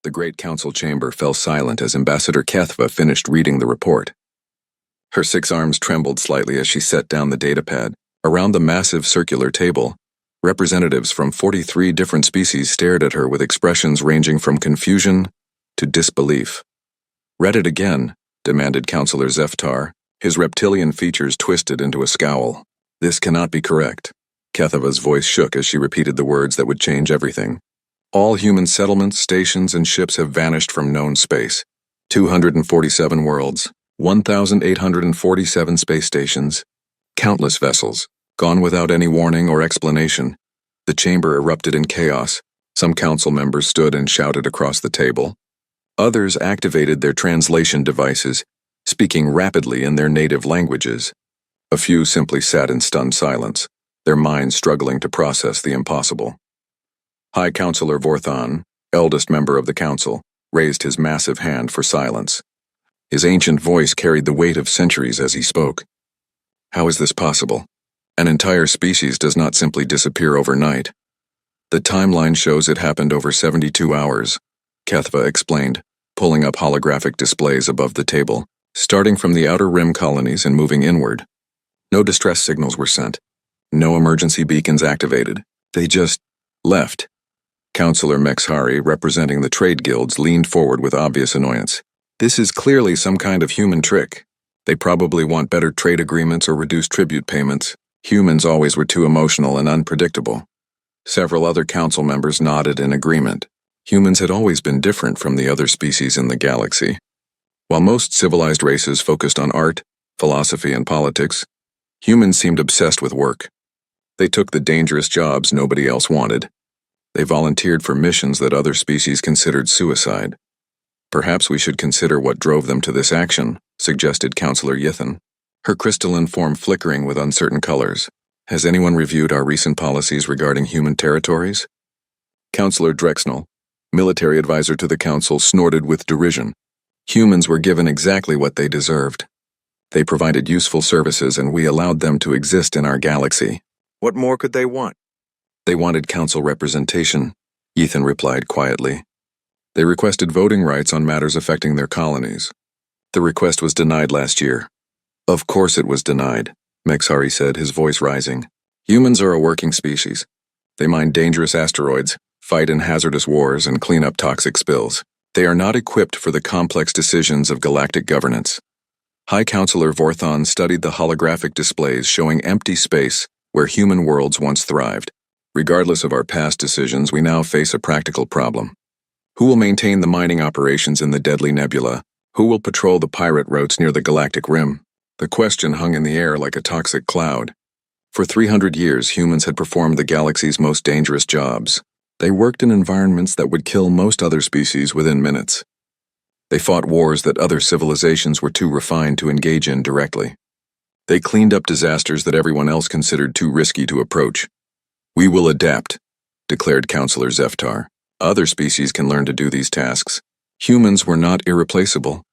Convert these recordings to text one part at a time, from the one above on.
The Great Council chamber fell silent as Ambassador Kethva finished reading the report. Her 6 arms trembled slightly as she set down the datapad. Around the massive circular table, representatives from 43 different species stared at her with expressions ranging from confusion to disbelief. "Read it again," demanded Councillor Zeftar, his reptilian features twisted into a scowl. "This cannot be correct." Kethva's voice shook as she repeated the words that would change everything. "All human settlements, stations, and ships have vanished from known space. 247 worlds, 1,847 space stations, countless vessels, gone without any warning or explanation." The chamber erupted in chaos. Some council members stood and shouted across the table. Others activated their translation devices, speaking rapidly in their native languages. A few simply sat in stunned silence, their minds struggling to process the impossible. High Councillor Vorthon, eldest member of the council, raised his massive hand for silence. His ancient voice carried the weight of centuries as he spoke. "How is this possible? An entire species does not simply disappear overnight. The timeline shows it happened over 72 hours, Kethva explained, pulling up holographic displays above the table, starting from the outer rim colonies and moving inward. No distress signals were sent. No emergency beacons activated. They just left. Councillor Mexhari, representing the trade guilds, leaned forward with obvious annoyance. "This is clearly some kind of human trick. They probably want better trade agreements or reduced tribute payments. Humans always were too emotional and unpredictable." Several other council members nodded in agreement. Humans had always been different from the other species in the galaxy. While most civilized races focused on art, philosophy, and politics, humans seemed obsessed with work. They took the dangerous jobs nobody else wanted. They volunteered for missions that other species considered suicide. "Perhaps we should consider what drove them to this action," suggested Councillor Yithan, her crystalline form flickering with uncertain colors. "Has anyone reviewed our recent policies regarding human territories?" Councillor Drexnell, military advisor to the council, snorted with derision. "Humans were given exactly what they deserved. They provided useful services and we allowed them to exist in our galaxy. What more could they want?" "They wanted council representation," Ethan replied quietly. "They requested voting rights on matters affecting their colonies. The request was denied last year." "Of course it was denied," Mexhari said, his voice rising. "Humans are a working species. They mine dangerous asteroids, fight in hazardous wars, and clean up toxic spills. They are not equipped for the complex decisions of galactic governance." High Councillor Vorthon studied the holographic displays showing empty space where human worlds once thrived. "Regardless of our past decisions, we now face a practical problem. Who will maintain the mining operations in the Deadly Nebula? Who will patrol the pirate routes near the galactic rim?" The question hung in the air like a toxic cloud. For 300 years, humans had performed the galaxy's most dangerous jobs. They worked in environments that would kill most other species within minutes. They fought wars that other civilizations were too refined to engage in directly. They cleaned up disasters that everyone else considered too risky to approach. "We will adapt," declared Councillor Zeftar. "Other species can learn to do these tasks. Humans were not irreplaceable."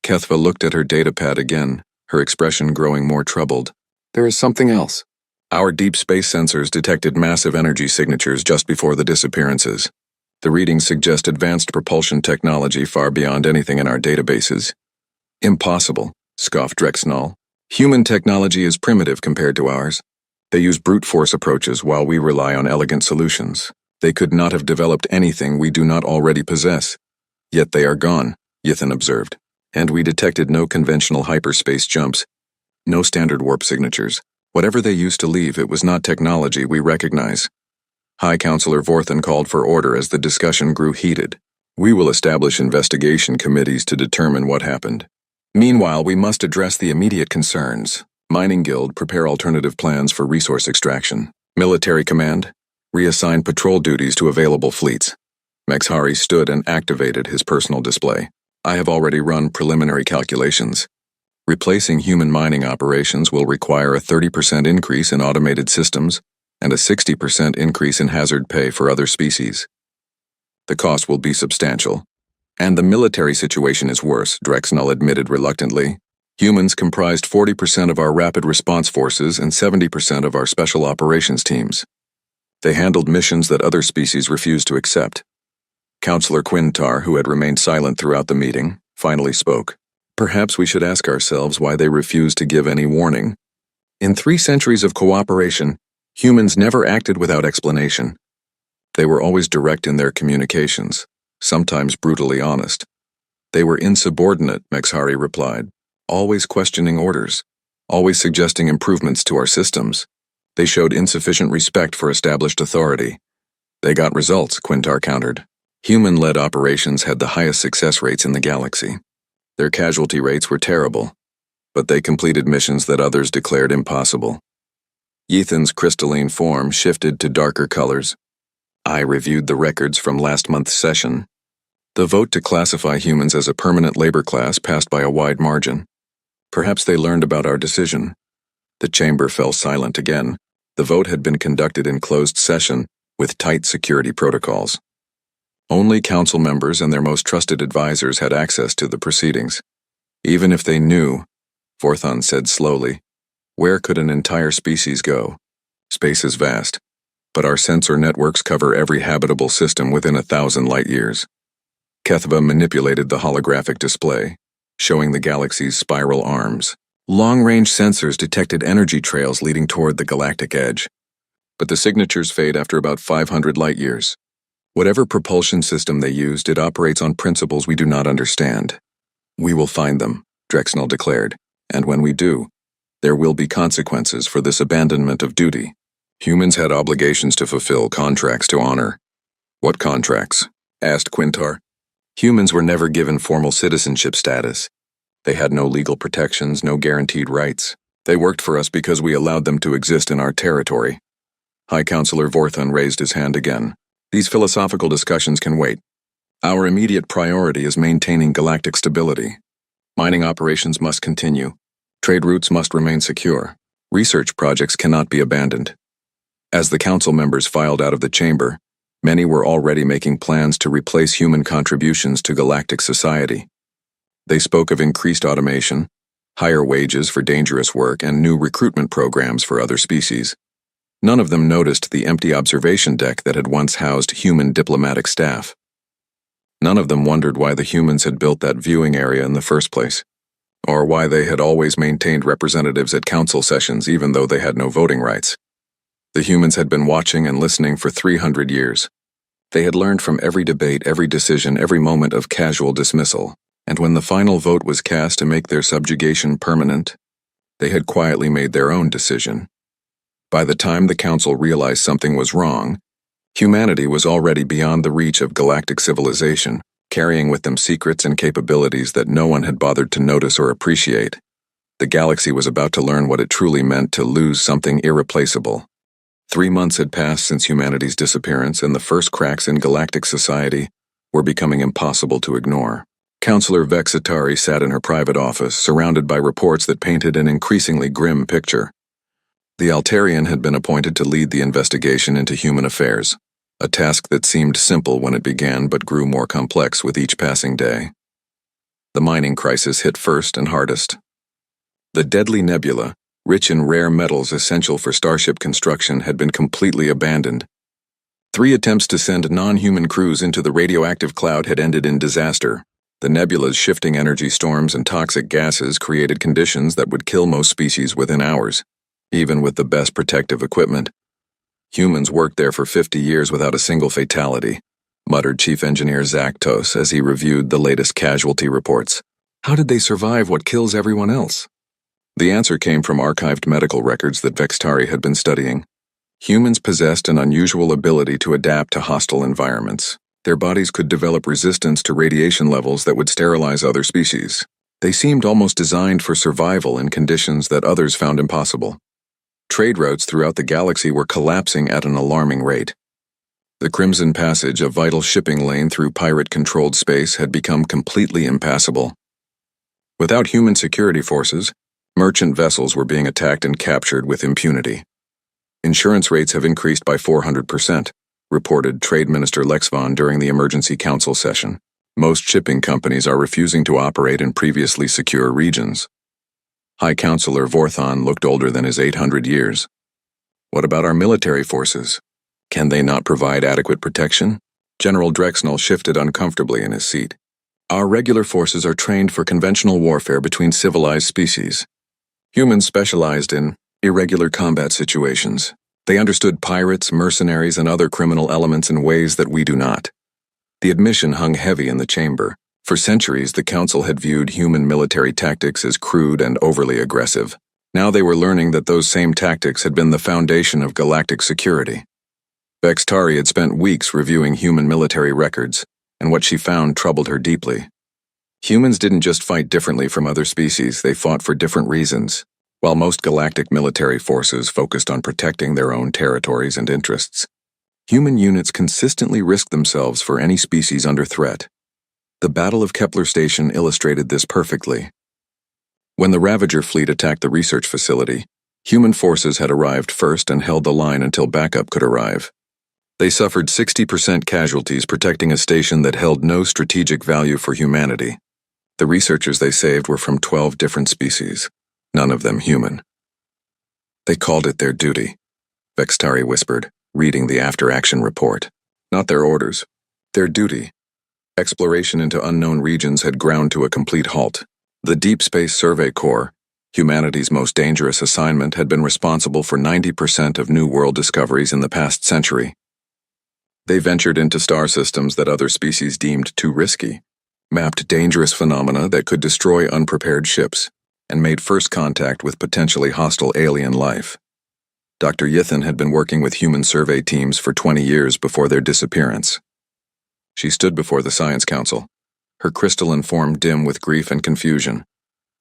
Kethva looked at her datapad again, her expression growing more troubled. "There is something else. Our deep space sensors detected massive energy signatures just before the disappearances. The readings suggest advanced propulsion technology far beyond anything in our databases." "Impossible," scoffed Drexnall. "Human technology is primitive compared to ours. They use brute force approaches while we rely on elegant solutions. They could not have developed anything we do not already possess. Yet they are gone," Yithan observed. "And we detected no conventional hyperspace jumps. No standard warp signatures. Whatever they used to leave, it was not technology we recognize." High Councillor Vorthon called for order as the discussion grew heated. "We will establish investigation committees to determine what happened. Meanwhile, we must address the immediate concerns. Mining Guild, prepare alternative plans for resource extraction. Military Command, reassign patrol duties to available fleets." Mexhari stood and activated his personal display. "I have already run preliminary calculations. Replacing human mining operations will require a 30% increase in automated systems and a 60% increase in hazard pay for other species. The cost will be substantial. And the military situation is worse," Drexnall admitted reluctantly. "Humans comprised 40% of our rapid response forces and 70% of our special operations teams. They handled missions that other species refused to accept. Counselor Quintar, who had remained silent throughout the meeting, finally spoke. Perhaps we should ask ourselves why they refused to give any warning. In 3 centuries of cooperation, humans never acted without explanation. They were always direct in their communications, sometimes brutally honest. They were insubordinate, Mexhari replied, always questioning orders, always suggesting improvements to our systems. They showed insufficient respect for established authority. They got results, Quintar countered. Human-led operations had the highest success rates in the galaxy. Their casualty rates were terrible, but they completed missions that others declared impossible. Ethan's crystalline form shifted to darker colors. I reviewed the records from last month's session. The vote to classify humans as a permanent labor class passed by a wide margin. Perhaps they learned about our decision. The chamber fell silent again. The vote had been conducted in closed session with tight security protocols. Only council members and their most trusted advisors had access to the proceedings. Even if they knew, Vorthon said slowly, where could an entire species go? Space is vast, but our sensor networks cover every habitable system within 1,000 light-years. Kethva manipulated the holographic display, showing the galaxy's spiral arms. Long-range sensors detected energy trails leading toward the galactic edge. But the signatures fade after about 500 light-years. Whatever propulsion system they used, it operates on principles we do not understand. We will find them, Drexnell declared, and when we do, there will be consequences for this abandonment of duty. Humans had obligations to fulfill, contracts to honor. What contracts? Asked Quintar. Humans were never given formal citizenship status. They had no legal protections, no guaranteed rights. They worked for us because we allowed them to exist in our territory. High Counselor Vorthon raised his hand again. These philosophical discussions can wait. Our immediate priority is maintaining galactic stability. Mining operations must continue. Trade routes must remain secure. Research projects cannot be abandoned. As the council members filed out of the chamber, many were already making plans to replace human contributions to galactic society. They spoke of increased automation, higher wages for dangerous work, and new recruitment programs for other species. None of them noticed the empty observation deck that had once housed human diplomatic staff. None of them wondered why the humans had built that viewing area in the first place, or why they had always maintained representatives at council sessions even though they had no voting rights. The humans had been watching and listening for 300 years. They had learned from every debate, every decision, every moment of casual dismissal, and when the final vote was cast to make their subjugation permanent, they had quietly made their own decision. By the time the council realized something was wrong, humanity was already beyond the reach of galactic civilization, carrying with them secrets and capabilities that no one had bothered to notice or appreciate. The galaxy was about to learn what it truly meant to lose something irreplaceable. 3 months had passed since humanity's disappearance, and the first cracks in galactic society were becoming impossible to ignore. Counselor Vexitari sat in her private office, surrounded by reports that painted an increasingly grim picture. The Altarian had been appointed to lead the investigation into human affairs, a task that seemed simple when it began but grew more complex with each passing day. The mining crisis hit first and hardest. The deadly nebula, rich in rare metals essential for starship construction, had been completely abandoned. 3 attempts to send non-human crews into the radioactive cloud had ended in disaster. The nebula's shifting energy storms and toxic gases created conditions that would kill most species within hours, even with the best protective equipment. Humans worked there for 50 years without a single fatality, muttered Chief Engineer Zaktos as he reviewed the latest casualty reports. How did they survive what kills everyone else? The answer came from archived medical records that Vextari had been studying. Humans possessed an unusual ability to adapt to hostile environments. Their bodies could develop resistance to radiation levels that would sterilize other species. They seemed almost designed for survival in conditions that others found impossible. Trade routes throughout the galaxy were collapsing at an alarming rate. The Crimson Passage, a vital shipping lane through pirate-controlled space, had become completely impassable. Without human security forces, merchant vessels were being attacked and captured with impunity. Insurance rates have increased by 400%, reported Trade Minister Lexvon during the Emergency Council session. Most shipping companies are refusing to operate in previously secure regions. High Counselor Vorthon looked older than his 800 years. What about our military forces? Can they not provide adequate protection? General Drexnell shifted uncomfortably in his seat. Our regular forces are trained for conventional warfare between civilized species. Humans specialized in irregular combat situations. They understood pirates, mercenaries, and other criminal elements in ways that we do not. The admission hung heavy in the chamber. For centuries, the Council had viewed human military tactics as crude and overly aggressive. Now they were learning that those same tactics had been the foundation of galactic security. Vex-Tari had spent weeks reviewing human military records, and what she found troubled her deeply. Humans didn't just fight differently from other species, they fought for different reasons. While most galactic military forces focused on protecting their own territories and interests, human units consistently risked themselves for any species under threat. The Battle of Kepler Station illustrated this perfectly. When the Ravager fleet attacked the research facility, human forces had arrived first and held the line until backup could arrive. They suffered 60% casualties protecting a station that held no strategic value for humanity. The researchers they saved were from 12 different species, none of them human. They called it their duty, Vex-Tari whispered, reading the after-action report. Not their orders, their duty. Exploration into unknown regions had ground to a complete halt. The Deep Space Survey Corps, humanity's most dangerous assignment, had been responsible for 90% of new world discoveries in the past century. They ventured into star systems that other species deemed too risky, mapped dangerous phenomena that could destroy unprepared ships, and made first contact with potentially hostile alien life. Dr. Yithin had been working with human survey teams for 20 years before their disappearance. She stood before the Science Council, her crystalline form dim with grief and confusion.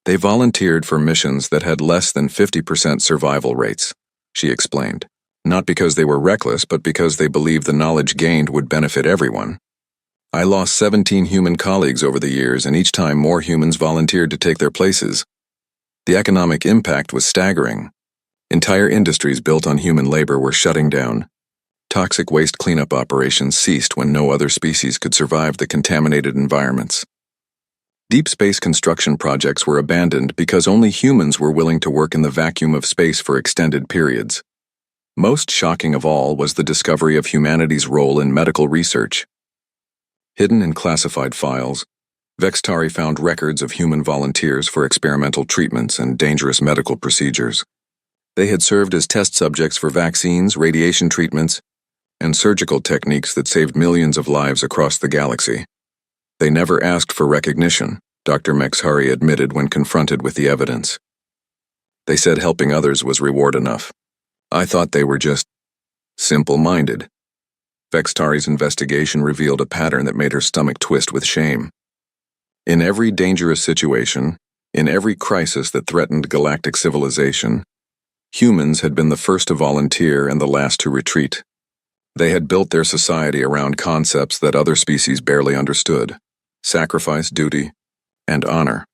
They volunteered for missions that had less than 50% survival rates, she explained. Not because they were reckless, but because they believed the knowledge gained would benefit everyone. I lost 17 human colleagues over the years, and each time more humans volunteered to take their places. The economic impact was staggering. Entire industries built on human labor were shutting down. Toxic waste cleanup operations ceased when no other species could survive the contaminated environments. Deep space construction projects were abandoned because only humans were willing to work in the vacuum of space for extended periods. Most shocking of all was the discovery of humanity's role in medical research. Hidden in classified files, Vex-Tari found records of human volunteers for experimental treatments and dangerous medical procedures. They had served as test subjects for vaccines, radiation treatments, and surgical techniques that saved millions of lives across the galaxy. They never asked for recognition, Dr. Vex-Tari admitted when confronted with the evidence. They said helping others was reward enough. I thought they were just simple-minded. Vex-Tari's investigation revealed a pattern that made her stomach twist with shame. In every dangerous situation, in every crisis that threatened galactic civilization, humans had been the first to volunteer and the last to retreat. They had built their society around concepts that other species barely understood: sacrifice, duty, and honor.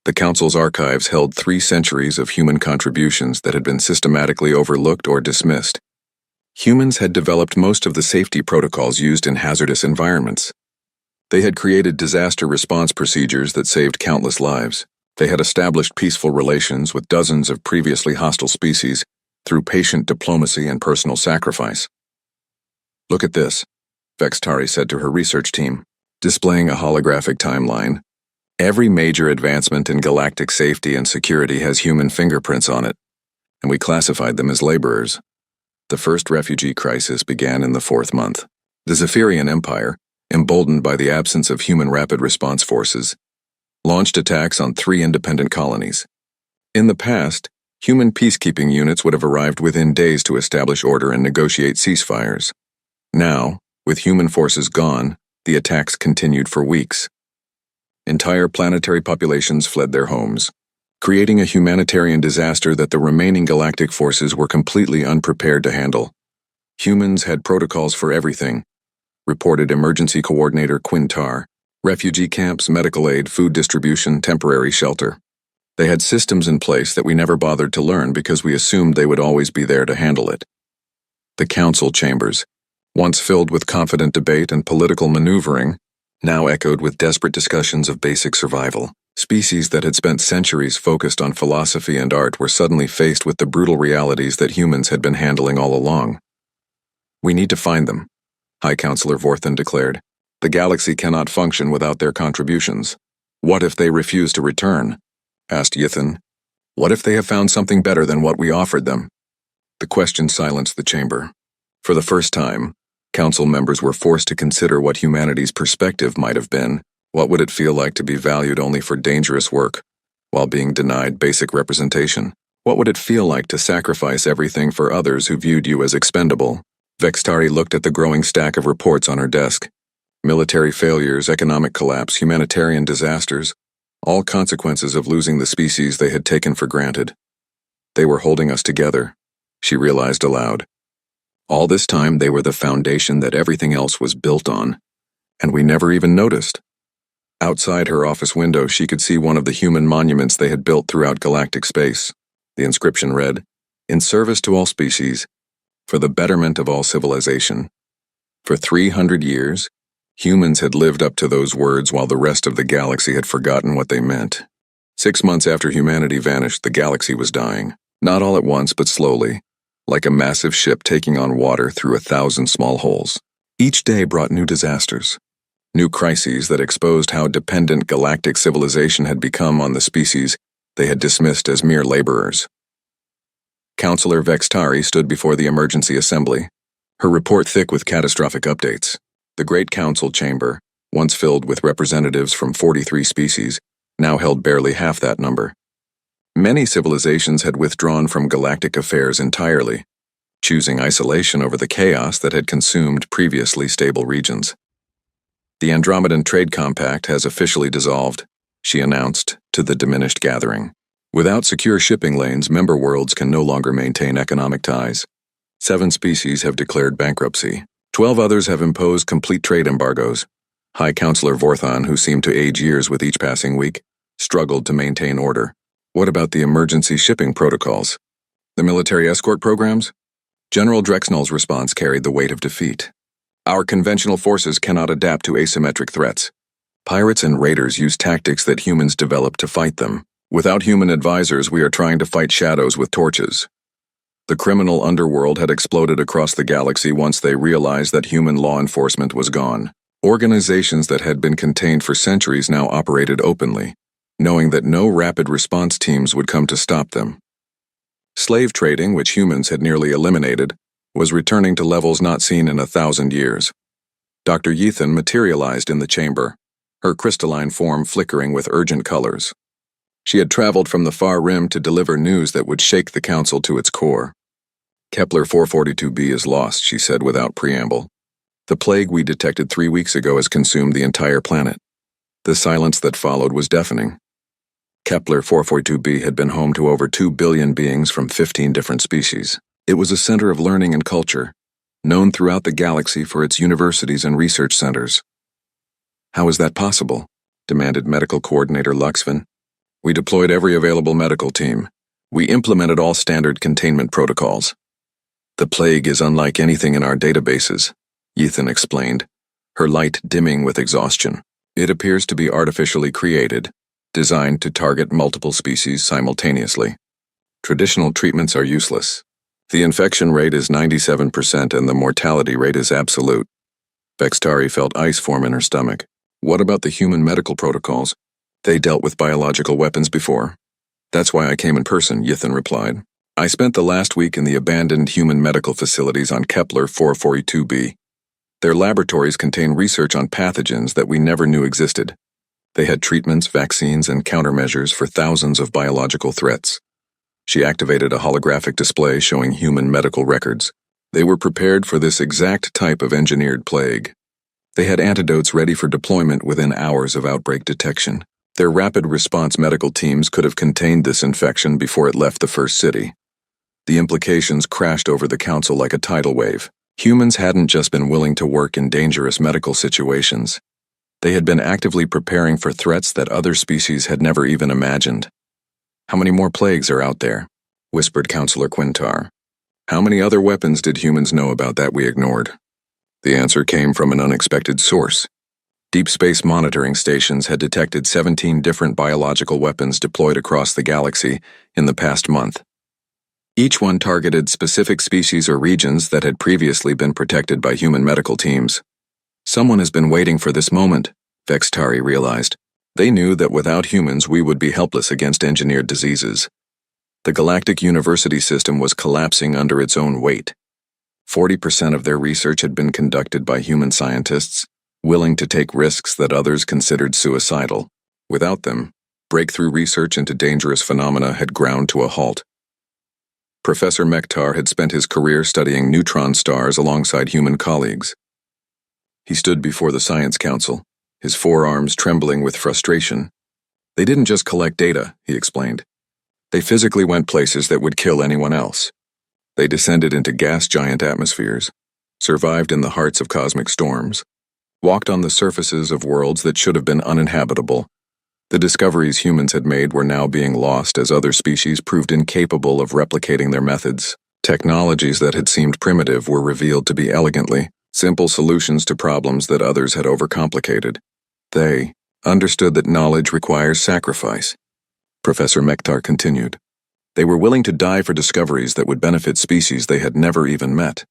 The Council's archives held 3 centuries of human contributions that had been systematically overlooked or dismissed. Humans had developed most of the safety protocols used in hazardous environments. They had created disaster response procedures that saved countless lives. They had established peaceful relations with dozens of previously hostile species through patient diplomacy and personal sacrifice. Look at this, Vex-Tari said to her research team, displaying a holographic timeline. Every major advancement in galactic safety and security has human fingerprints on it, and we classified them as laborers. The first refugee crisis began in the 4th month. The Zephyrian Empire, emboldened by the absence of human rapid response forces, launched attacks on 3 independent colonies. In the past, human peacekeeping units would have arrived within days to establish order and negotiate ceasefires. Now, with human forces gone, the attacks continued for weeks. Entire planetary populations fled their homes, creating a humanitarian disaster that the remaining galactic forces were completely unprepared to handle. Humans had protocols for everything, reported Emergency Coordinator Quintar: refugee camps, medical aid, food distribution, temporary shelter. They had systems in place that we never bothered to learn because we assumed they would always be there to handle it. The council chambers, once filled with confident debate and political maneuvering, now echoed with desperate discussions of basic survival. Species that had spent centuries focused on philosophy and art were suddenly faced with the brutal realities that humans had been handling all along. We need to find them, High Counselor Vorthan declared. The galaxy cannot function without their contributions. What if they refuse to return? Asked Yithan. What if they have found something better than what we offered them? The question silenced the chamber. For the first time, council members were forced to consider what humanity's perspective might have been. What would it feel like to be valued only for dangerous work, while being denied basic representation? What would it feel like to sacrifice everything for others who viewed you as expendable? Vextari looked at the growing stack of reports on her desk. Military failures, economic collapse, humanitarian disasters, all consequences of losing the species they had taken for granted. They were holding us together, she realized aloud. All this time they were the foundation that everything else was built on, and we never even noticed. Outside her office window, she could see one of the human monuments they had built throughout galactic space. The inscription read, "In service to all species, for the betterment of all civilization." For 300 years, humans had lived up to those words while the rest of the galaxy had forgotten what they meant. 6 months after humanity vanished, the galaxy was dying. Not all at once, but slowly, like a massive ship taking on water through 1,000 small holes. Each day brought new disasters. New crises that exposed how dependent galactic civilization had become on the species they had dismissed as mere laborers. Counselor Vextari stood before the emergency assembly, her report thick with catastrophic updates. The Great Council chamber, once filled with representatives from 43 species, now held barely half that number. Many civilizations had withdrawn from galactic affairs entirely, choosing isolation over the chaos that had consumed previously stable regions. The Andromedan Trade Compact has officially dissolved, she announced to the diminished gathering. Without secure shipping lanes, member worlds can no longer maintain economic ties. 7 species have declared bankruptcy. 12 others have imposed complete trade embargoes. High Counselor Vorthan, who seemed to age years with each passing week, struggled to maintain order. What about the emergency shipping protocols? The military escort programs? General Drexnell's response carried the weight of defeat. Our conventional forces cannot adapt to asymmetric threats. Pirates and raiders use tactics that humans developed to fight them. Without human advisors, we are trying to fight shadows with torches. The criminal underworld had exploded across the galaxy once they realized that human law enforcement was gone. Organizations that had been contained for centuries now operated openly, knowing that no rapid response teams would come to stop them. Slave trading, which humans had nearly eliminated, was returning to levels not seen in 1,000 years. Dr. Yithan materialized in the chamber, her crystalline form flickering with urgent colors. She had traveled from the far rim to deliver news that would shake the council to its core. Kepler 442b is lost, she said without preamble. The plague we detected 3 weeks ago has consumed the entire planet. The silence that followed was deafening. Kepler 442b had been home to over 2 billion beings from 15 different species. It was a center of learning and culture, known throughout the galaxy for its universities and research centers. How is that possible? Demanded Medical Coordinator Luxvin. We deployed every available medical team. We implemented all standard containment protocols. The plague is unlike anything in our databases, Yithan explained, her light dimming with exhaustion. It appears to be artificially created, designed to target multiple species simultaneously. Traditional treatments are useless. The infection rate is 97% and the mortality rate is absolute. Vextari felt ice form in her stomach. What about the human medical protocols? They dealt with biological weapons before. That's why I came in person, Yithan replied. I spent the last week in the abandoned human medical facilities on Kepler 442b. Their laboratories contain research on pathogens that we never knew existed. They had treatments, vaccines, and countermeasures for thousands of biological threats. She activated a holographic display showing human medical records. They were prepared for this exact type of engineered plague. They had antidotes ready for deployment within hours of outbreak detection. Their rapid response medical teams could have contained this infection before it left the first city. The implications crashed over the council like a tidal wave. Humans hadn't just been willing to work in dangerous medical situations. They had been actively preparing for threats that other species had never even imagined. How many more plagues are out there? Whispered Counselor Quintar. How many other weapons did humans know about that we ignored? The answer came from an unexpected source. Deep space monitoring stations had detected 17 different biological weapons deployed across the galaxy in the past month. Each one targeted specific species or regions that had previously been protected by human medical teams. Someone has been waiting for this moment, Vextari realized. They knew that without humans we would be helpless against engineered diseases. The Galactic University system was collapsing under its own weight. 40% of their research had been conducted by human scientists, willing to take risks that others considered suicidal. Without them, breakthrough research into dangerous phenomena had ground to a halt. Professor Mektar had spent his career studying neutron stars alongside human colleagues. He stood before the Science Council, his forearms trembling with frustration. They didn't just collect data, he explained. They physically went places that would kill anyone else. They descended into gas giant atmospheres, survived in the hearts of cosmic storms, walked on the surfaces of worlds that should have been uninhabitable. The discoveries humans had made were now being lost as other species proved incapable of replicating their methods. Technologies that had seemed primitive were revealed to be elegantly simple solutions to problems that others had overcomplicated. They understood that knowledge requires sacrifice. Professor Mektar continued. They were willing to die for discoveries that would benefit species they had never even met.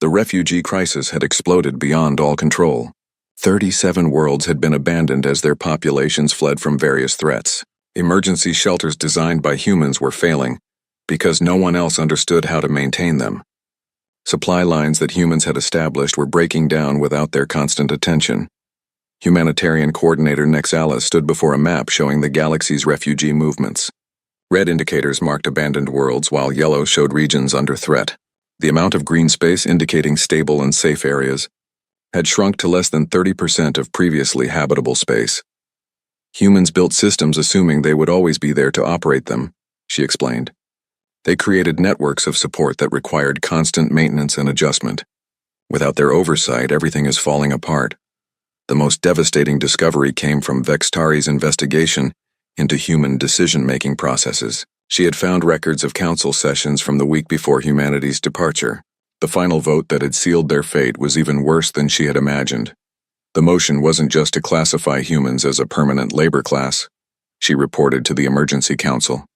The refugee crisis had exploded beyond all control. 37 worlds had been abandoned as their populations fled from various threats. Emergency shelters designed by humans were failing because no one else understood how to maintain them. Supply lines that humans had established were breaking down without their constant attention. Humanitarian coordinator Nexalis stood before a map showing the galaxy's refugee movements. Red indicators marked abandoned worlds while yellow showed regions under threat. The amount of green space indicating stable and safe areas had shrunk to less than 30% of previously habitable space. Humans built systems assuming they would always be there to operate them, she explained. They created networks of support that required constant maintenance and adjustment. Without their oversight, everything is falling apart. The most devastating discovery came from Vextari's investigation into human decision-making processes. She had found records of council sessions from the week before humanity's departure. The final vote that had sealed their fate was even worse than she had imagined. The motion wasn't just to classify humans as a permanent labor class, she reported to the Emergency Council.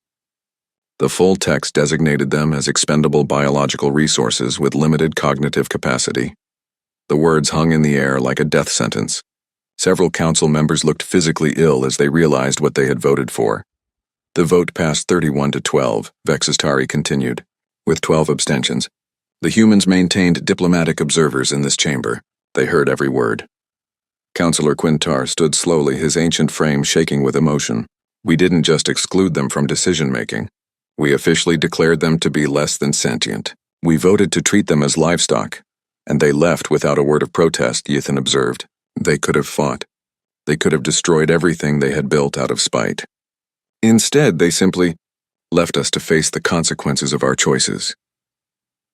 The full text designated them as expendable biological resources with limited cognitive capacity. The words hung in the air like a death sentence. Several council members looked physically ill as they realized what they had voted for. The vote passed 31-12, Vextari continued, with 12 abstentions. The humans maintained diplomatic observers in this chamber. They heard every word. Councillor Quintar stood slowly, his ancient frame shaking with emotion. We didn't just exclude them from decision-making. We officially declared them to be less than sentient. We voted to treat them as livestock, and they left without a word of protest, Yithan observed. They could have fought. They could have destroyed everything they had built out of spite. Instead, they simply left us to face the consequences of our choices.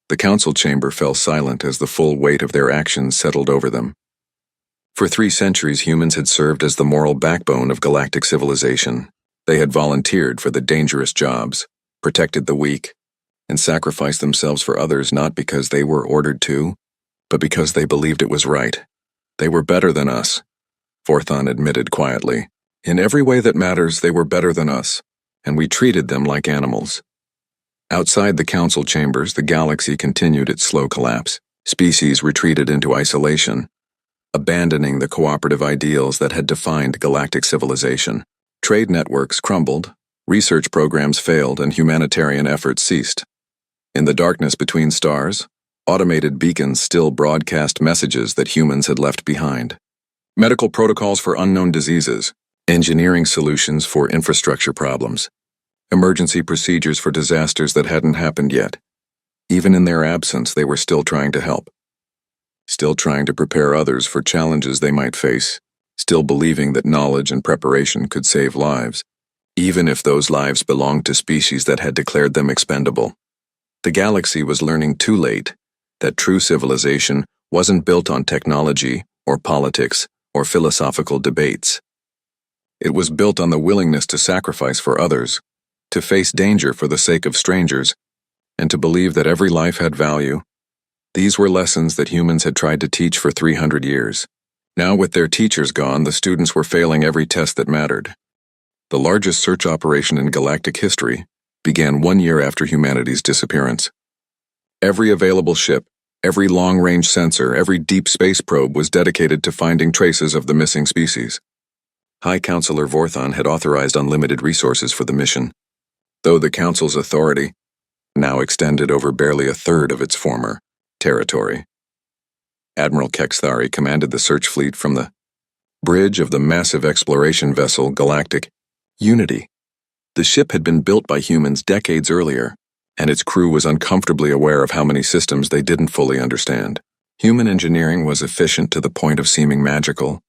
The council chamber fell silent as the full weight of their actions settled over them. For 3 centuries, humans had served as the moral backbone of galactic civilization. They had volunteered for the dangerous jobs, protected the weak, and sacrificed themselves for others not because they were ordered to, but because they believed it was right. They were better than us, Forthon admitted quietly. In every way that matters, they were better than us, and we treated them like animals. Outside the council chambers, the galaxy continued its slow collapse. Species retreated into isolation, abandoning the cooperative ideals that had defined galactic civilization. Trade networks crumbled, research programs failed, and humanitarian efforts ceased. In the darkness between stars, automated beacons still broadcast messages that humans had left behind. Medical protocols for unknown diseases, engineering solutions for infrastructure problems, emergency procedures for disasters that hadn't happened yet. Even in their absence, they were still trying to help. Still trying to prepare others for challenges they might face. Still believing that knowledge and preparation could save lives, even if those lives belonged to species that had declared them expendable. The galaxy was learning too late that true civilization wasn't built on technology or politics or philosophical debates. It was built on the willingness to sacrifice for others, to face danger for the sake of strangers, and to believe that every life had value. These were lessons that humans had tried to teach for 300 years. Now, with their teachers gone, the students were failing every test that mattered. The largest search operation in galactic history began 1 year after humanity's disappearance. Every available ship, every long-range sensor, every deep space probe was dedicated to finding traces of the missing species. High Counselor Vorthon had authorized unlimited resources for the mission, though the Council's authority now extended over barely a third of its former territory. Admiral Kexthari commanded the search fleet from the bridge of the massive exploration vessel Galactic Unity. The ship had been built by humans decades earlier, and its crew was uncomfortably aware of how many systems they didn't fully understand. Human engineering was efficient to the point of seeming magical,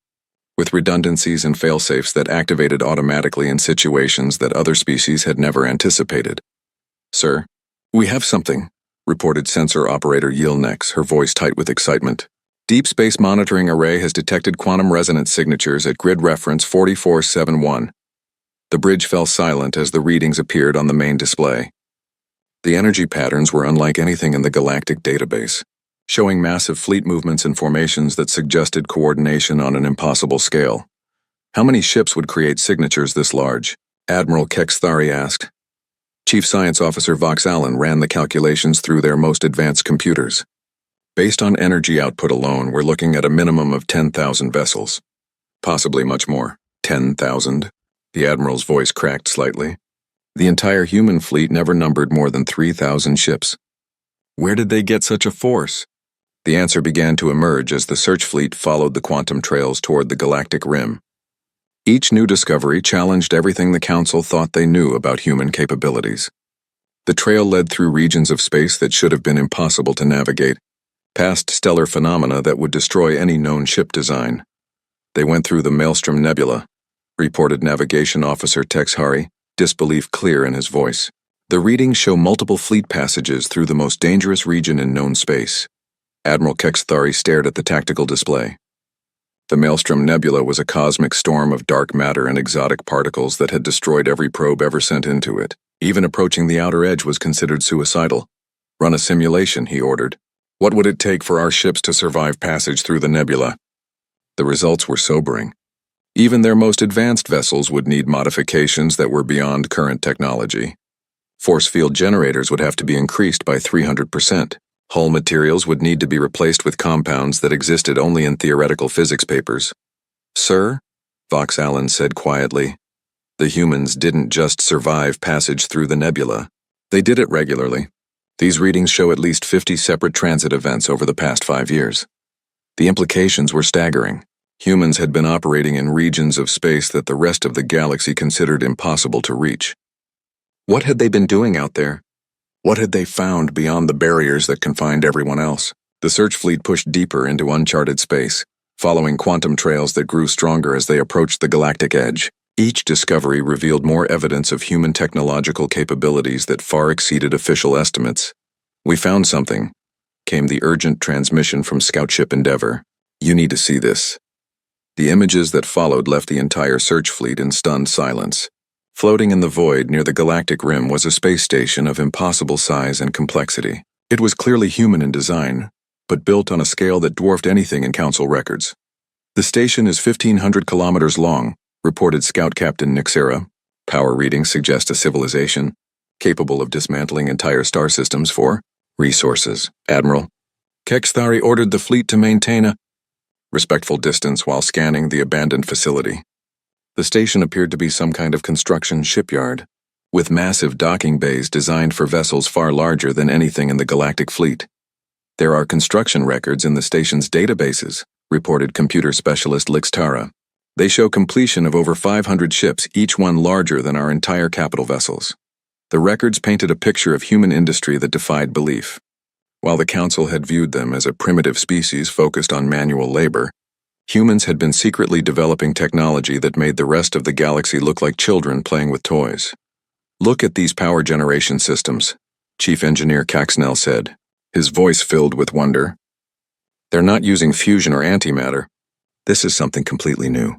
with redundancies and failsafes that activated automatically in situations that other species had never anticipated. "Sir, we have something," reported sensor operator Yilnex, her voice tight with excitement. "Deep Space Monitoring Array has detected quantum resonance signatures at grid reference 4471. The bridge fell silent as the readings appeared on the main display. The energy patterns were unlike anything in the galactic database, showing massive fleet movements and formations that suggested coordination on an impossible scale. "How many ships would create signatures this large?" Admiral Kexthari asked. Chief Science Officer Vox Allen ran the calculations through their most advanced computers. "Based on energy output alone, we're looking at a minimum of 10,000 vessels. Possibly much more." 10,000? The Admiral's voice cracked slightly. The entire human fleet never numbered more than 3,000 ships. Where did they get such a force? The answer began to emerge as the search fleet followed the quantum trails toward the galactic rim. Each new discovery challenged everything the Council thought they knew about human capabilities. The trail led through regions of space that should have been impossible to navigate, past stellar phenomena that would destroy any known ship design. "They went through the Maelstrom Nebula," reported Navigation Officer Tex Hari, disbelief clear in his voice. "The readings show multiple fleet passages through the most dangerous region in known space." Admiral Kexthari stared at the tactical display. The Maelstrom Nebula was a cosmic storm of dark matter and exotic particles that had destroyed every probe ever sent into it. Even approaching the outer edge was considered suicidal. "Run a simulation," he ordered. "What would it take for our ships to survive passage through the nebula?" The results were sobering. Even their most advanced vessels would need modifications that were beyond current technology. Force field generators would have to be increased by 300%. Hull materials would need to be replaced with compounds that existed only in theoretical physics papers. "Sir," Vox Allen said quietly, "the humans didn't just survive passage through the nebula. They did it regularly. These readings show at least 50 separate transit events over the past 5 years. The implications were staggering. Humans had been operating in regions of space that the rest of the galaxy considered impossible to reach. What had they been doing out there? What had they found beyond the barriers that confined everyone else? The search fleet pushed deeper into uncharted space, following quantum trails that grew stronger as they approached the galactic edge. Each discovery revealed more evidence of human technological capabilities that far exceeded official estimates. "We found something," came the urgent transmission from Scout Ship Endeavour. "You need to see this." The images that followed left the entire search fleet in stunned silence. Floating in the void near the galactic rim was a space station of impossible size and complexity. It was clearly human in design, but built on a scale that dwarfed anything in Council records. "The station is 1,500 kilometers long," reported Scout Captain Nixera. "Power readings suggest a civilization capable of dismantling entire star systems for resources." Admiral Kexthari ordered the fleet to maintain a respectful distance while scanning the abandoned facility. The station appeared to be some kind of construction shipyard, with massive docking bays designed for vessels far larger than anything in the galactic fleet. "There are construction records in the station's databases," reported computer specialist Lixtara. "They show completion of over 500 ships, each one larger than our entire capital vessels." The records painted a picture of human industry that defied belief. While the Council had viewed them as a primitive species focused on manual labor, humans had been secretly developing technology that made the rest of the galaxy look like children playing with toys. "Look at these power generation systems," Chief Engineer Caxnell said, his voice filled with wonder. "They're not using fusion or antimatter. This is something completely new.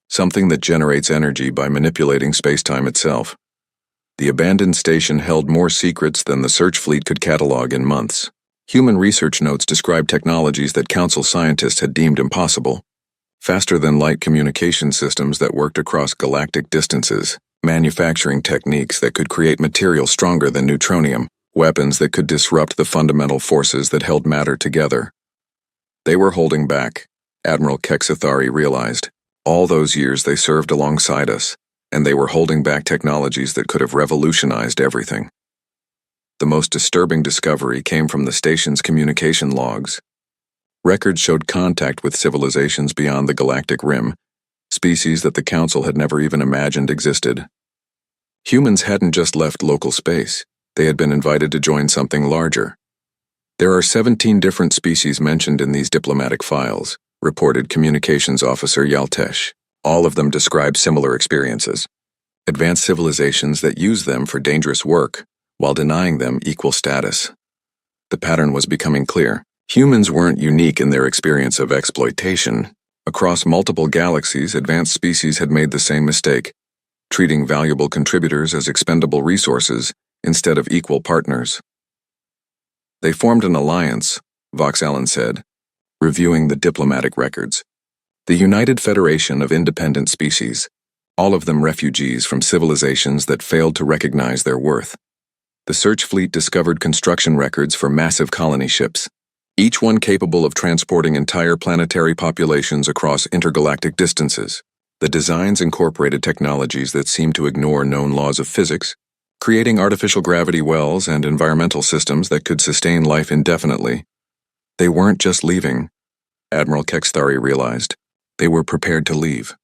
Something that generates energy by manipulating space-time itself." The abandoned station held more secrets than the search fleet could catalog in months. Human research notes described technologies that Council scientists had deemed impossible. Faster-than-light communication systems that worked across galactic distances, manufacturing techniques that could create material stronger than neutronium, weapons that could disrupt the fundamental forces that held matter together. They were holding back, Admiral Kexathari realized. All those years they served alongside us, and they were holding back technologies that could have revolutionized everything. The most disturbing discovery came from the station's communication logs. Records showed contact with civilizations beyond the galactic rim, species that the Council had never even imagined existed. Humans hadn't just left local space, they had been invited to join something larger. There are 17 different species mentioned in these diplomatic files, reported Communications Officer Yaltesh. All of them describe similar experiences. Advanced civilizations that use them for dangerous work, while denying them equal status. The pattern was becoming clear. Humans weren't unique in their experience of exploitation. Across multiple galaxies, advanced species had made the same mistake, treating valuable contributors as expendable resources instead of equal partners. They formed an alliance, Vox Allen said, reviewing the diplomatic records. The United Federation of Independent Species, all of them refugees from civilizations that failed to recognize their worth. The search fleet discovered construction records for massive colony ships, each one capable of transporting entire planetary populations across intergalactic distances. The designs incorporated technologies that seemed to ignore known laws of physics, creating artificial gravity wells and environmental systems that could sustain life indefinitely. They weren't just leaving, Admiral Kexathari realized. They were prepared to leave.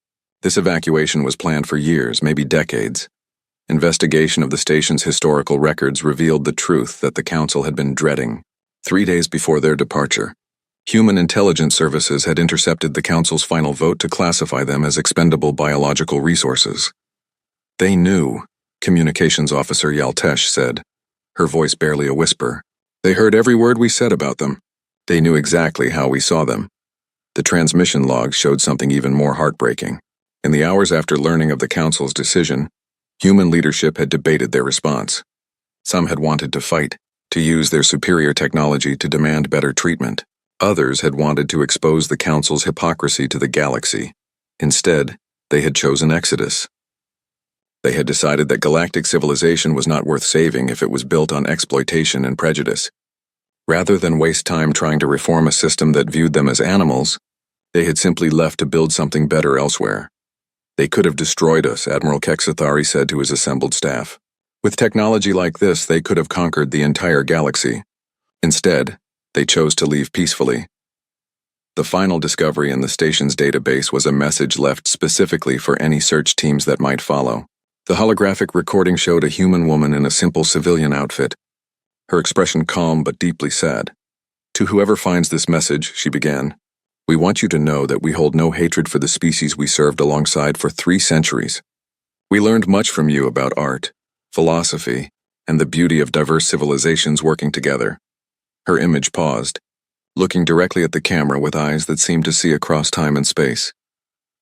This evacuation was planned for years, maybe decades. Investigation of the station's historical records revealed the truth that the Council had been dreading. 3 days before their departure, Human Intelligence Services had intercepted the Council's final vote to classify them as expendable biological resources. They knew, Communications Officer Yaltesh said, her voice barely a whisper. They heard every word we said about them. They knew exactly how we saw them. The transmission logs showed something even more heartbreaking. In the hours after learning of the Council's decision, human leadership had debated their response. Some had wanted to fight, to use their superior technology to demand better treatment. Others had wanted to expose the Council's hypocrisy to the galaxy. Instead, they had chosen exodus. They had decided that galactic civilization was not worth saving if it was built on exploitation and prejudice. Rather than waste time trying to reform a system that viewed them as animals, they had simply left to build something better elsewhere. They could have destroyed us, Admiral Kexathari said to his assembled staff. With technology like this, they could have conquered the entire galaxy. Instead, they chose to leave peacefully. The final discovery in the station's database was a message left specifically for any search teams that might follow. The holographic recording showed a human woman in a simple civilian outfit, her expression calm but deeply sad. To whoever finds this message, she began, we want you to know that we hold no hatred for the species we served alongside for 3 centuries. We learned much from you about art, philosophy, and the beauty of diverse civilizations working together. Her image paused, looking directly at the camera with eyes that seemed to see across time and space.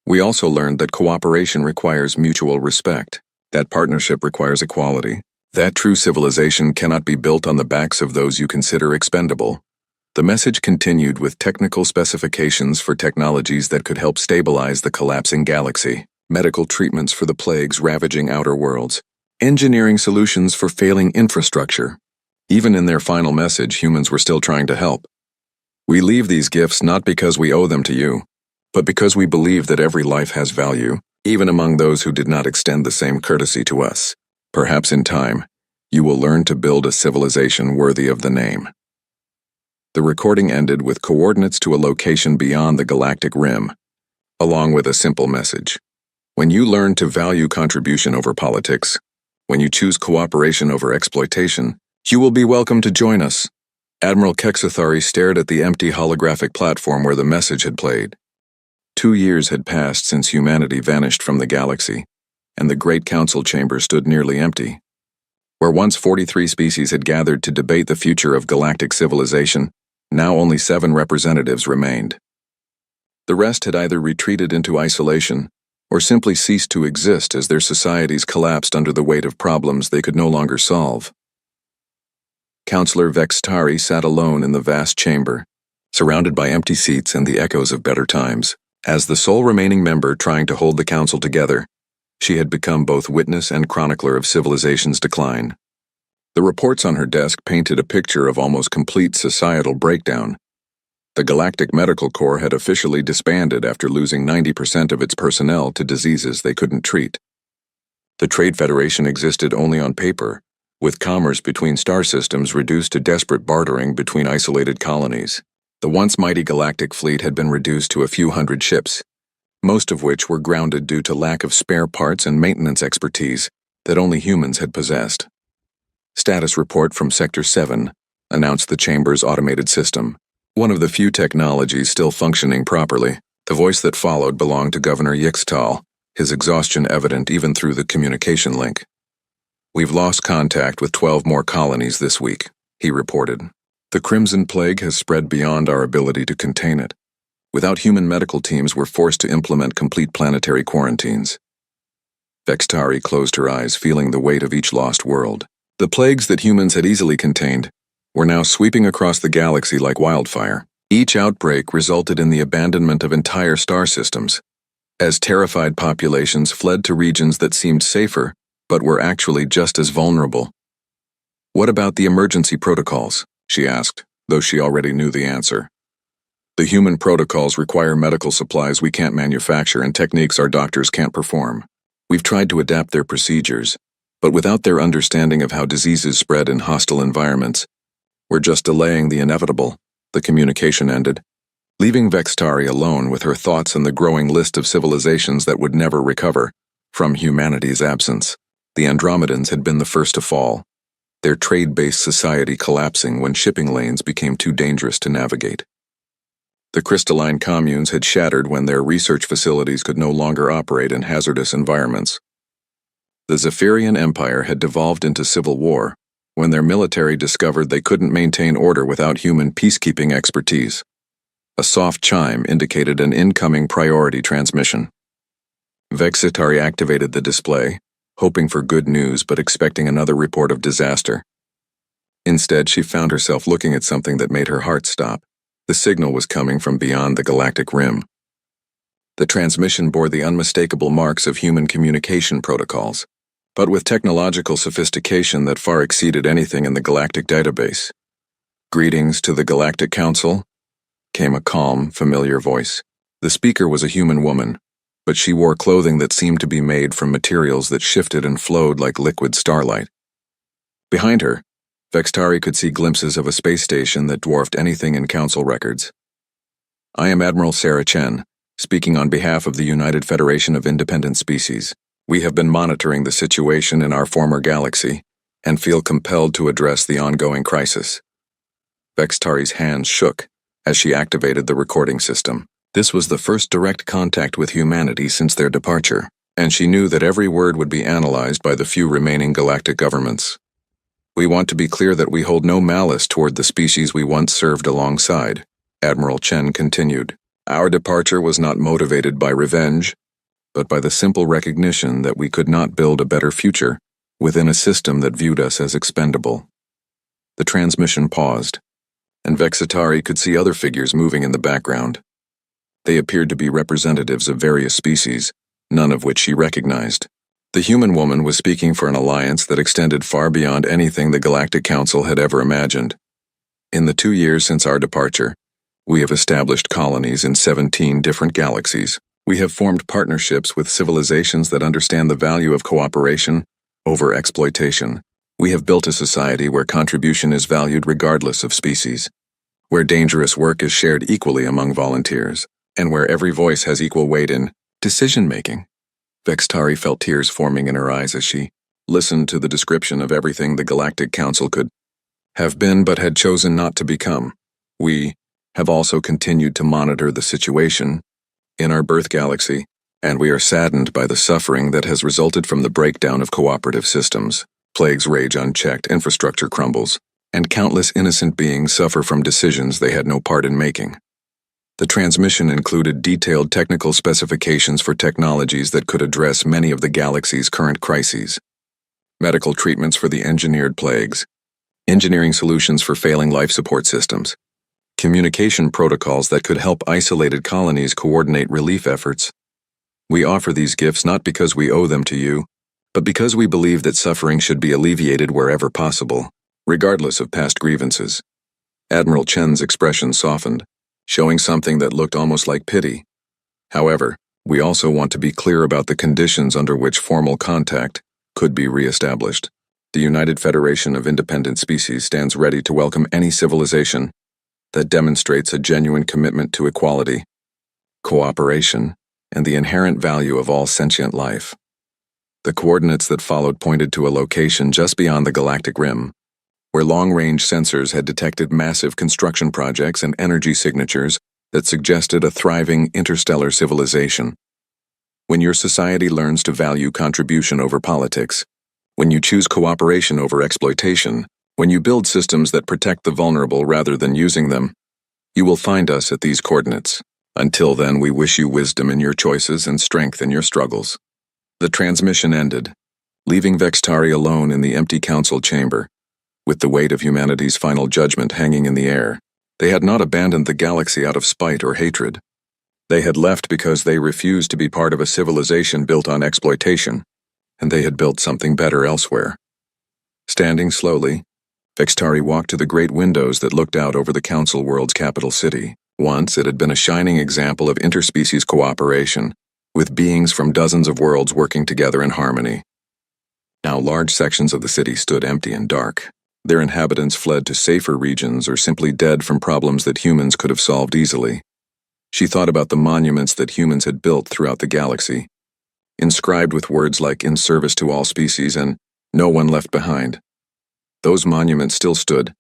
We also learned that cooperation requires mutual respect, that partnership requires equality, that true civilization cannot be built on the backs of those you consider expendable. The message continued with technical specifications for technologies that could help stabilize the collapsing galaxy, medical treatments for the plagues ravaging outer worlds, engineering solutions for failing infrastructure. Even in their final message, humans were still trying to help. We leave these gifts not because we owe them to you, but because we believe that every life has value, even among those who did not extend the same courtesy to us. Perhaps in time, you will learn to build a civilization worthy of the name. The recording ended with coordinates to a location beyond the galactic rim, along with a simple message. When you learn to value contribution over politics, when you choose cooperation over exploitation, you will be welcome to join us. Admiral Kexathari stared at the empty holographic platform where the message had played. 2 years had passed since humanity vanished from the galaxy, and the Great Council chamber stood nearly empty. Where once 43 species had gathered to debate the future of galactic civilization, now only 7 representatives remained. The rest had either retreated into isolation or simply ceased to exist as their societies collapsed under the weight of problems they could no longer solve. Counselor Vextari sat alone in the vast chamber, surrounded by empty seats and the echoes of better times. As the sole remaining member trying to hold the council together, She had become both witness and chronicler of civilization's decline. The reports on her desk painted a picture of almost complete societal breakdown. The Galactic Medical Corps had officially disbanded after losing 90% of its personnel to diseases they couldn't treat. The Trade Federation existed only on paper, with commerce between star systems reduced to desperate bartering between isolated colonies. The once mighty galactic fleet had been reduced to a few hundred ships, most of which were grounded due to lack of spare parts and maintenance expertise that only humans had possessed. Status report from Sector 7 announced the Chamber's automated system, one of the few technologies still functioning properly. The voice that followed belonged to Governor Yixtal, his exhaustion evident even through the communication link. "We've lost contact with 12 more colonies this week," he reported. "The Crimson Plague has spread beyond our ability to contain it. Without human medical teams, we're forced to implement complete planetary quarantines." Vextari closed her eyes, feeling the weight of each lost world. The plagues that humans had easily contained were now sweeping across the galaxy like wildfire. Each outbreak resulted in the abandonment of entire star systems, as terrified populations fled to regions that seemed safer but were actually just as vulnerable. "What about the emergency protocols?" she asked, though she already knew the answer. "The human protocols require medical supplies we can't manufacture and techniques our doctors can't perform. We've tried to adapt their procedures, but without their understanding of how diseases spread in hostile environments, we're just delaying the inevitable." The communication ended, leaving Vextari alone with her thoughts and the growing list of civilizations that would never recover from humanity's absence. The Andromedans had been the first to fall, their trade-based society collapsing when shipping lanes became too dangerous to navigate. The crystalline communes had shattered when their research facilities could no longer operate in hazardous environments. The Zephyrian Empire had devolved into civil war when their military discovered they couldn't maintain order without human peacekeeping expertise. A soft chime indicated an incoming priority transmission. Vexitari activated the display, hoping for good news but expecting another report of disaster. Instead, she found herself looking at something that made her heart stop. The signal was coming from beyond the galactic rim. The transmission bore the unmistakable marks of human communication protocols, but with technological sophistication that far exceeded anything in the galactic database. "Greetings to the Galactic Council," came a calm, familiar voice. The speaker was a human woman, but she wore clothing that seemed to be made from materials that shifted and flowed like liquid starlight. Behind her, Vextari could see glimpses of a space station that dwarfed anything in Council records. "I am Admiral Sarah Chen, speaking on behalf of the United Federation of Independent Species. We have been monitoring the situation in our former galaxy and feel compelled to address the ongoing crisis." Vextari's hands shook as she activated the recording system. This was the first direct contact with humanity since their departure, and she knew that every word would be analyzed by the few remaining galactic governments. "We want to be clear that we hold no malice toward the species we once served alongside," Admiral Chen continued. "Our departure was not motivated by revenge, but by the simple recognition that we could not build a better future within a system that viewed us as expendable." The transmission paused, and Vexitari could see other figures moving in the background. They appeared to be representatives of various species, none of which she recognized. The human woman was speaking for an alliance that extended far beyond anything the Galactic Council had ever imagined. "In the 2 years since our departure, we have established colonies in 17 different galaxies. We have formed partnerships with civilizations that understand the value of cooperation over exploitation. We have built a society where contribution is valued regardless of species, where dangerous work is shared equally among volunteers, and where every voice has equal weight in decision-making." Vextari felt tears forming in her eyes as she listened to the description of everything the Galactic Council could have been but had chosen not to become. "We have also continued to monitor the situation in our birth galaxy, and we are saddened by the suffering that has resulted from the breakdown of cooperative systems. Plagues rage unchecked, infrastructure crumbles, and countless innocent beings suffer from decisions they had no part in making." The transmission included detailed technical specifications for technologies that could address many of the galaxy's current crises: medical treatments for the engineered plagues, engineering solutions for failing life support systems, communication protocols that could help isolated colonies coordinate relief efforts, We offer these gifts not because we owe them to you, but because we believe that suffering should be alleviated wherever possible, regardless of past grievances. Admiral Chen's expression softened, showing something that looked almost like pity. However, we also want to be clear about the conditions under which formal contact could be re-established. The United Federation of Independent Species stands ready to welcome any civilization that demonstrates a genuine commitment to equality, cooperation, and the inherent value of all sentient life. The coordinates that followed pointed to a location just beyond the galactic rim, where long-range sensors had detected massive construction projects and energy signatures that suggested a thriving interstellar civilization. When your society learns to value contribution over politics, when you choose cooperation over exploitation, when you build systems that protect the vulnerable rather than using them, you will find us at these coordinates. Until then, we wish you wisdom in your choices and strength in your struggles. The transmission ended, leaving Vextari alone in the empty council chamber, with the weight of humanity's final judgment hanging in the air. They had not abandoned the galaxy out of spite or hatred. They had left because they refused to be part of a civilization built on exploitation, and they had built something better elsewhere. Standing slowly, Vextari walked to the great windows that looked out over the Council World's capital city. Once it had been a shining example of interspecies cooperation, with beings from dozens of worlds working together in harmony. Now large sections of the city stood empty and dark. Their inhabitants fled to safer regions or simply dead from problems that humans could have solved easily. She thought about the monuments that humans had built throughout the galaxy, inscribed with words like "in service to all species" and "no one left behind." Those monuments still stood,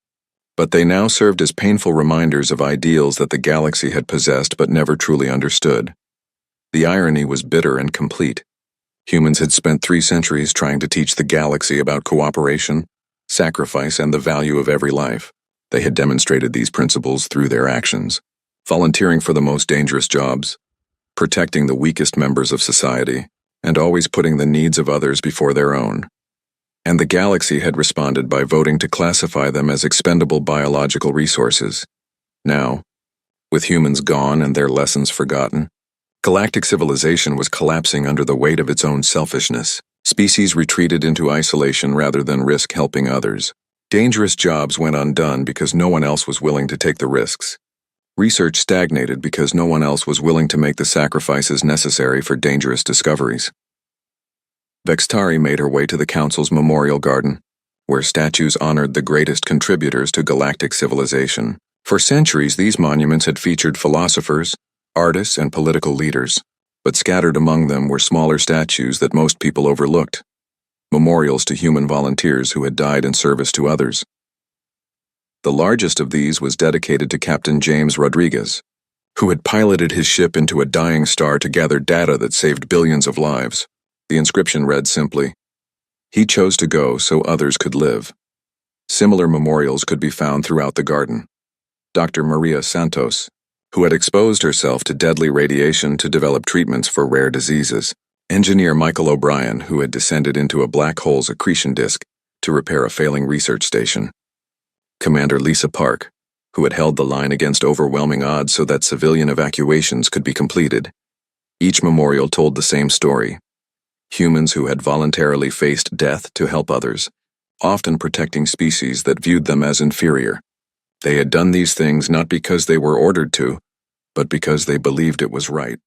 but they now served as painful reminders of ideals that the galaxy had possessed but never truly understood. The irony was bitter and complete. Humans had spent 3 centuries trying to teach the galaxy about cooperation, sacrifice, and the value of every life. They had demonstrated these principles through their actions, volunteering for the most dangerous jobs, protecting the weakest members of society, and always putting the needs of others before their own. And the galaxy had responded by voting to classify them as expendable biological resources. Now, with humans gone and their lessons forgotten, galactic civilization was collapsing under the weight of its own selfishness. Species retreated into isolation rather than risk helping others. Dangerous jobs went undone because no one else was willing to take the risks. Research stagnated because no one else was willing to make the sacrifices necessary for dangerous discoveries. Vextari made her way to the Council's memorial garden, where statues honored the greatest contributors to galactic civilization. For centuries, these monuments had featured philosophers, artists, and political leaders, but scattered among them were smaller statues that most people overlooked, memorials to human volunteers who had died in service to others. The largest of these was dedicated to Captain James Rodriguez, who had piloted his ship into a dying star to gather data that saved billions of lives. The inscription read simply, "He chose to go so others could live." Similar memorials could be found throughout the garden. Dr. Maria Santos, who had exposed herself to deadly radiation to develop treatments for rare diseases. Engineer Michael O'Brien, who had descended into a black hole's accretion disk to repair a failing research station. Commander Lisa Park, who had held the line against overwhelming odds so that civilian evacuations could be completed. Each memorial told the same story. Humans who had voluntarily faced death to help others, often protecting species that viewed them as inferior. They had done these things not because they were ordered to, but because they believed it was right.